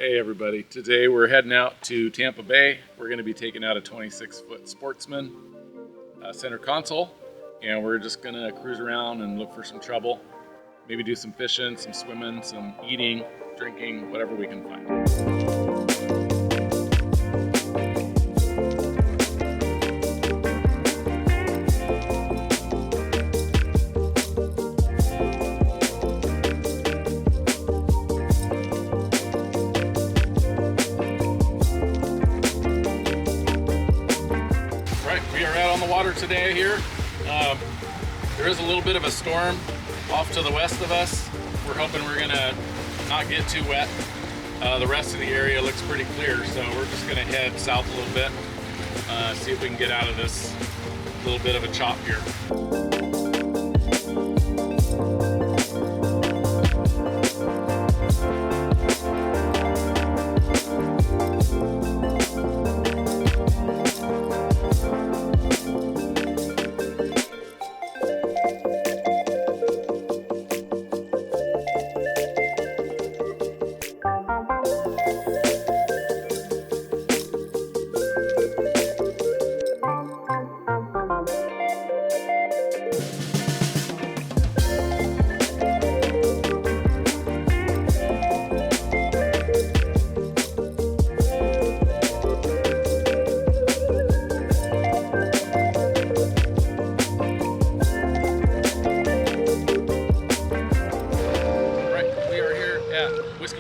Hey everybody, today we're heading out to Tampa Bay. We're going to be taking out a 26-foot Sportsman center console, and we're just going to cruise around and look for some trouble. Maybe do some fishing, some swimming, some eating, drinking, whatever we can find. We are out on the water today here. There is a little bit of a storm off to the west of us. We're hoping we're gonna not get too wet. The rest of the area looks pretty clear, so we're just gonna head south a little bit, see if we can get out of this little bit of a chop here.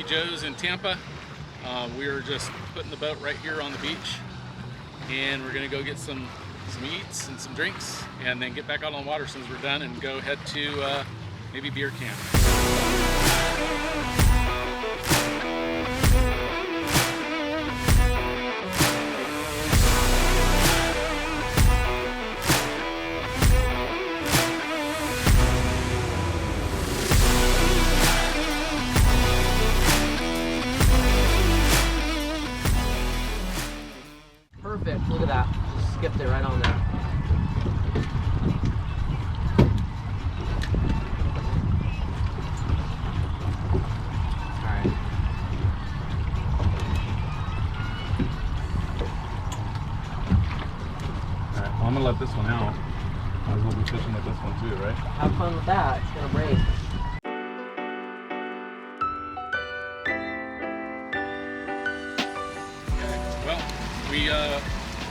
Joe's in Tampa. We are just putting the boat right here on the beach, and we're gonna go get some eats and some drinks, and then get back out on the water as soon as we're done and go head to maybe beer camp. Perfect, look at that. Just skipped it right on there. Alright. Alright, well, I'm gonna let this one out. Might as well be fishing with this one too, right? Have fun with that, it's gonna break.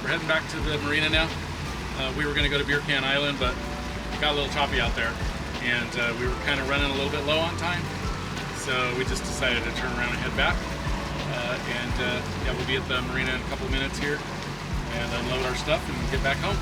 We're heading back to the marina now. We were going to go to Beer Can Island, but it got a little choppy out there, and we were kind of running a little bit low on time, so we just decided to turn around and head back. Yeah, we'll be at the marina in a couple of minutes here and unload our stuff and get back home.